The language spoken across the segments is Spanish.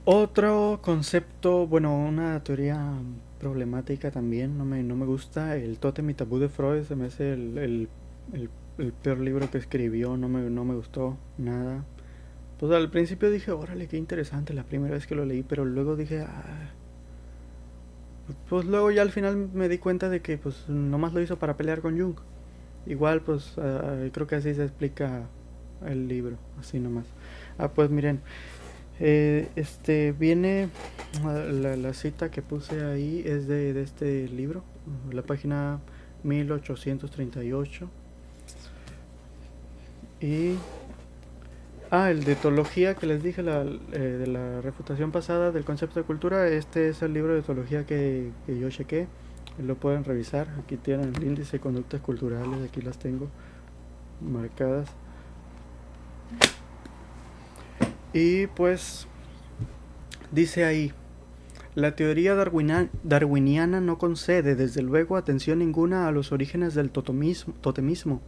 Otro concepto, bueno, una teoría problemática también, no me gusta, el tótem y tabú de Freud, se me hace el- el peor libro que escribió, no me gustó nada. Pues al principio dije, órale, qué interesante la primera vez que lo leí, pero luego dije, pues luego ya al final me di cuenta de que pues nomás lo hizo para pelear con Jung. Igual pues creo que así se explica el libro, así nomás. Pues miren, viene la cita que puse ahí es de este libro, la página 1838. Y el de etología que les dije, de la refutación pasada del concepto de cultura, este es el libro de etología que yo chequé. Lo pueden revisar. Aquí tienen el índice de conductas culturales, aquí las tengo marcadas. Y pues dice ahí, la teoría darwiniana no concede, desde luego, atención ninguna a los orígenes del totemismo.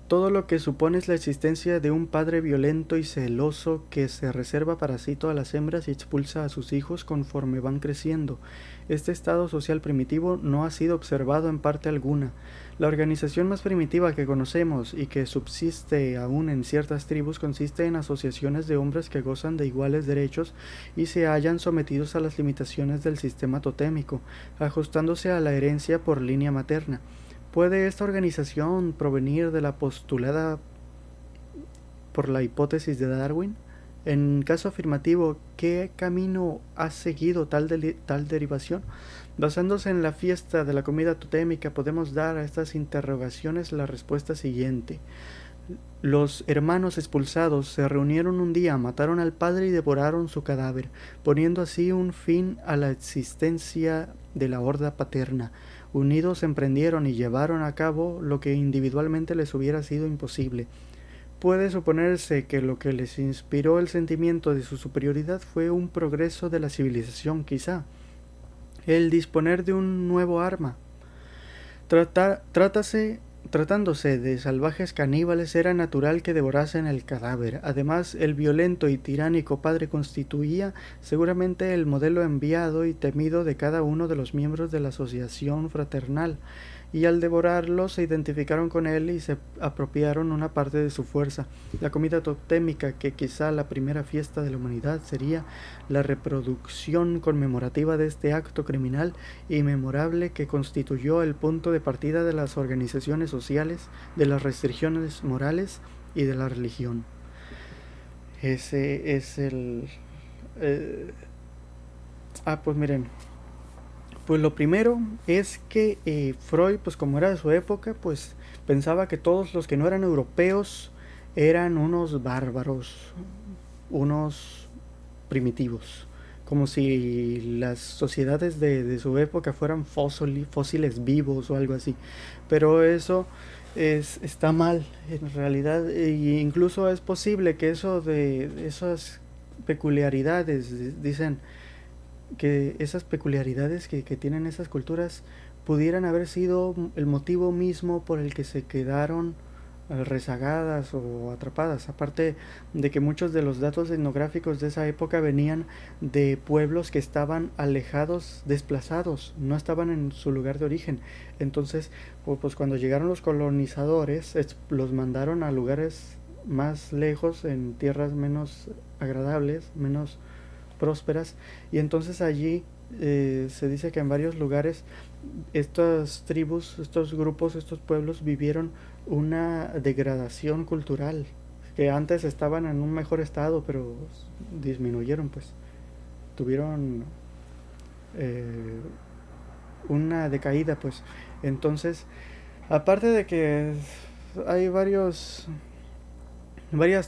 Todo lo que supone es la existencia de un padre violento y celoso que se reserva para sí todas las hembras y expulsa a sus hijos conforme van creciendo. Este estado social primitivo no ha sido observado en parte alguna. La organización más primitiva que conocemos y que subsiste aún en ciertas tribus consiste en asociaciones de hombres que gozan de iguales derechos y se hallan sometidos a las limitaciones del sistema totémico, ajustándose a la herencia por línea materna. ¿Puede esta organización provenir de la postulada por la hipótesis de Darwin? En caso afirmativo, ¿qué camino ha seguido tal derivación? Basándose en la fiesta de la comida totémica, podemos dar a estas interrogaciones la respuesta siguiente. Los hermanos expulsados se reunieron un día, mataron al padre y devoraron su cadáver, poniendo así un fin a la existencia de la horda paterna. Unidos emprendieron y llevaron a cabo lo que individualmente les hubiera sido imposible. Puede suponerse que lo que les inspiró el sentimiento de su superioridad fue un progreso de la civilización, quizá el disponer de un nuevo arma. Trátase Tratándose de salvajes caníbales, era natural que devorasen el cadáver. Además, el violento y tiránico padre constituía seguramente el modelo enviado y temido de cada uno de los miembros de la asociación fraternal, y al devorarlo se identificaron con él y se apropiaron una parte de su fuerza. La comida totémica, que quizá la primera fiesta de la humanidad, sería la reproducción conmemorativa de este acto criminal y memorable que constituyó el punto de partida de las organizaciones sociales, de las restricciones morales y de la religión. Ese es el... eh, pues miren, pues lo primero es que Freud, pues como era de su época, pues pensaba que todos los que no eran europeos eran unos bárbaros, unos primitivos, como si las sociedades de su época fueran fósiles vivos o algo así. Pero eso está mal, en realidad, e incluso es posible que eso de esas peculiaridades, dicen, que esas peculiaridades que tienen esas culturas pudieran haber sido el motivo mismo por el que se quedaron rezagadas o atrapadas. Aparte de que muchos de los datos etnográficos de esa época venían de pueblos que estaban alejados, desplazados, no estaban en su lugar de origen. Entonces, pues cuando llegaron los colonizadores, los mandaron a lugares más lejos, en tierras menos agradables, menos prósperas, y entonces allí se dice que en varios lugares estas tribus, estos grupos, estos pueblos vivieron una degradación cultural, que antes estaban en un mejor estado, pero disminuyeron, pues tuvieron eh, una decaída, pues. Entonces, aparte de que hay varias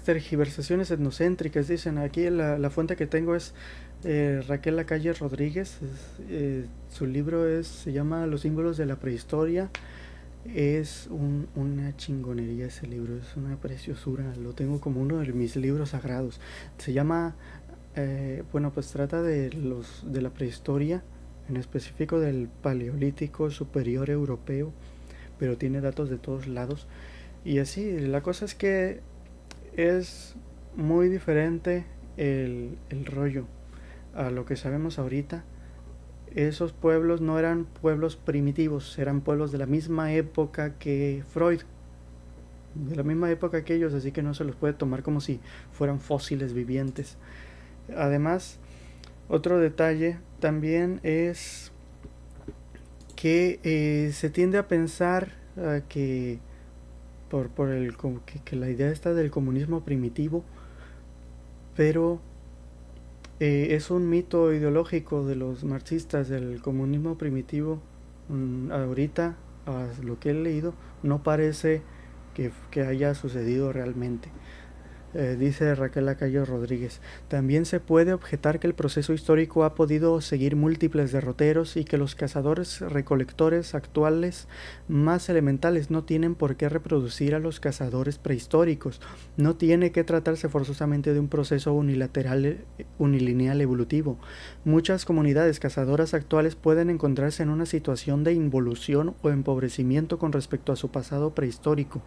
tergiversaciones etnocéntricas, dicen aquí, la fuente que tengo es Raquel Lacalle Rodríguez. Su libro se llama Los símbolos de la prehistoria. Es una chingonería ese libro, es una preciosura, lo tengo como uno de mis libros sagrados. Se llama, bueno, pues trata de la prehistoria, en específico del Paleolítico Superior Europeo, pero tiene datos de todos lados. Y así, la cosa es que es muy diferente el rollo. a lo que sabemos ahorita, esos pueblos no eran pueblos primitivos, eran pueblos de la misma época que Freud, de la misma época que ellos, así que no se los puede tomar como si fueran fósiles vivientes. Además, otro detalle también es que se tiende a pensar que que la idea está del comunismo primitivo, pero es un mito ideológico de los marxistas del comunismo primitivo. Ahorita, a lo que he leído, no parece que haya sucedido realmente. Dice Raquel Lacayo Rodríguez. También se puede objetar que el proceso histórico ha podido seguir múltiples derroteros y que los cazadores recolectores actuales más elementales no tienen por qué reproducir a los cazadores prehistóricos. No tiene que tratarse forzosamente de un proceso unilateral, unilineal evolutivo. Muchas comunidades cazadoras actuales pueden encontrarse en una situación de involución o empobrecimiento con respecto a su pasado prehistórico.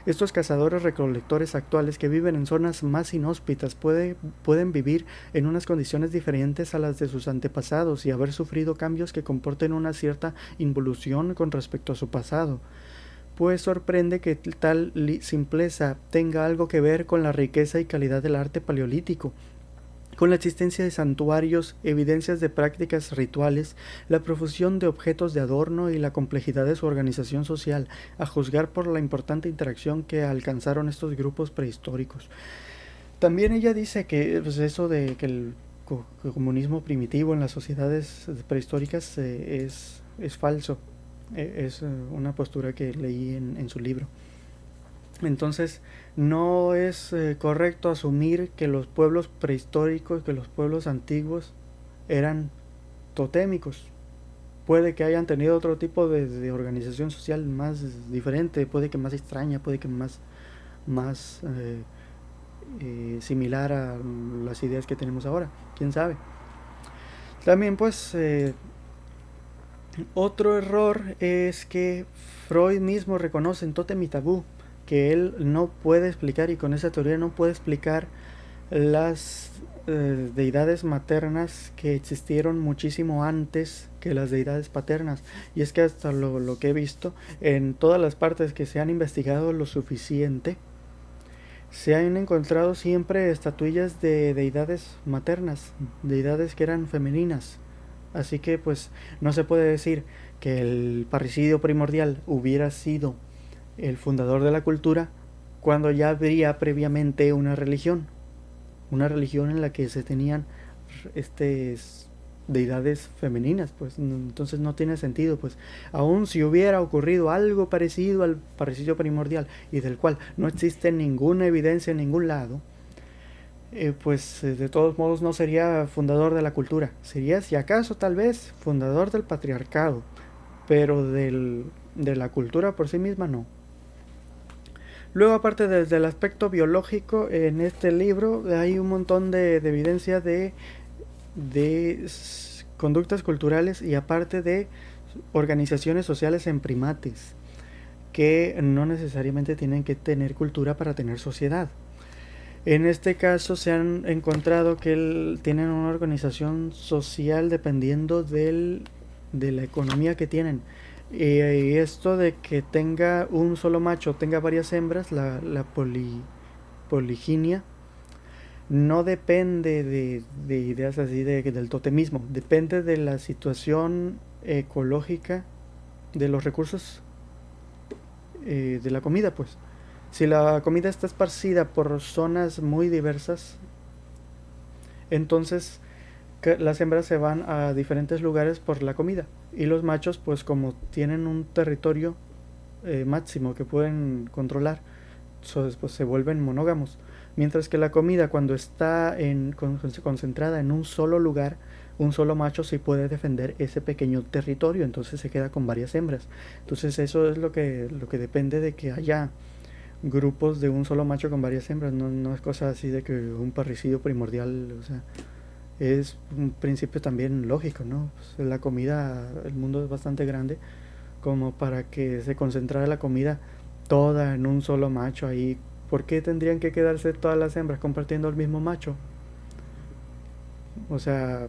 Estos cazadores recolectores actuales que viven en zonas más inhóspitas pueden vivir en unas condiciones diferentes a las de sus antepasados y haber sufrido cambios que comporten una cierta involución con respecto a su pasado. Pues sorprende que tal simpleza tenga algo que ver con la riqueza y calidad del arte paleolítico, con la existencia de santuarios, evidencias de prácticas rituales, la profusión de objetos de adorno y la complejidad de su organización social, a juzgar por la importante interacción que alcanzaron estos grupos prehistóricos. También ella dice que pues, eso de que el comunismo primitivo en las sociedades prehistóricas es falso. Es una postura que leí en su libro. Entonces, no es correcto asumir que los pueblos prehistóricos, que los pueblos antiguos eran totémicos. Puede que hayan tenido otro tipo de organización social más diferente, puede que más extraña, puede que más similar a las ideas que tenemos ahora, quién sabe. También pues otro error es que Freud mismo reconoce en Tótem y Tabú que él no puede explicar, y con esa teoría no puede explicar las deidades maternas que existieron muchísimo antes que las deidades paternas. Y es que hasta lo que he visto, en todas las partes que se han investigado lo suficiente, se han encontrado siempre estatuillas de deidades maternas, deidades que eran femeninas. Así que pues no se puede decir que el parricidio primordial hubiera sido el fundador de la cultura cuando ya habría previamente una religión en la que se tenían deidades femeninas, pues entonces no tiene sentido, pues aun si hubiera ocurrido algo parecido al parricidio primordial y del cual no existe ninguna evidencia en ningún lado, pues de todos modos no sería fundador de la cultura, sería si acaso tal vez fundador del patriarcado, pero de la cultura por sí misma no. Luego, aparte desde el aspecto biológico, en este libro hay un montón de evidencia de conductas culturales y aparte de organizaciones sociales en primates, que no necesariamente tienen que tener cultura para tener sociedad. En este caso se han encontrado que tienen una organización social dependiendo de la economía que tienen. Y esto de que tenga un solo macho, tenga varias hembras, la poliginia, no depende de ideas así del totemismo, depende de la situación ecológica, de los recursos de la comida, pues. Si la comida está esparcida por zonas muy diversas, entonces las hembras se van a diferentes lugares por la comida y los machos pues como tienen un territorio máximo que pueden controlar, pues se vuelven monógamos, mientras que la comida cuando está concentrada en un solo lugar, un solo macho sí puede defender ese pequeño territorio, entonces se queda con varias hembras. Entonces eso es lo que depende de que haya grupos de un solo macho con varias hembras, no es cosa así de que un parricidio primordial, o sea, es un principio también lógico, ¿no? Pues la comida, el mundo es bastante grande como para que se concentrara la comida toda en un solo macho ahí. ¿Por qué tendrían que quedarse todas las hembras compartiendo el mismo macho? O sea,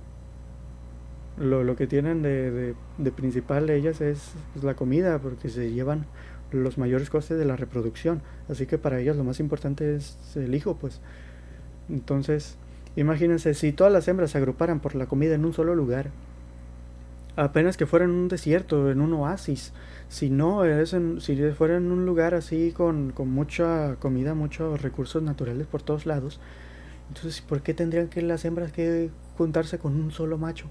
lo que tienen de principal ellas es la comida, porque se llevan los mayores costes de la reproducción. Así que para ellas lo más importante es el hijo, pues. Entonces, imagínense, si todas las hembras se agruparan por la comida en un solo lugar, apenas que fuera en un desierto, en un oasis, si no, si fuera en un lugar así con mucha comida, muchos recursos naturales por todos lados, entonces, ¿por qué tendrían que las hembras que juntarse con un solo macho?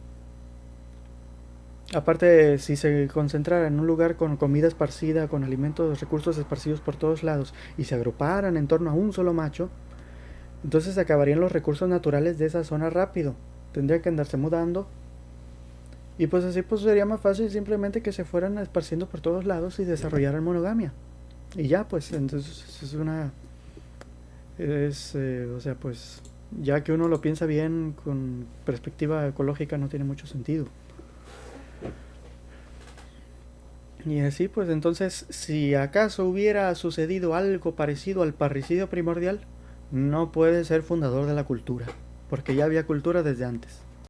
Aparte, si se concentrara en un lugar con comida esparcida, con alimentos, recursos esparcidos por todos lados, y se agruparan en torno a un solo macho, entonces se acabarían los recursos naturales de esa zona rápido. Tendría que andarse mudando. Y pues así pues sería más fácil simplemente que se fueran esparciendo por todos lados y desarrollaran monogamia. Y ya pues, entonces es una... o sea, pues ya que uno lo piensa bien con perspectiva ecológica no tiene mucho sentido. Y así pues entonces, si acaso hubiera sucedido algo parecido al parricidio primordial, no puede ser fundador de la cultura, porque ya había cultura desde antes.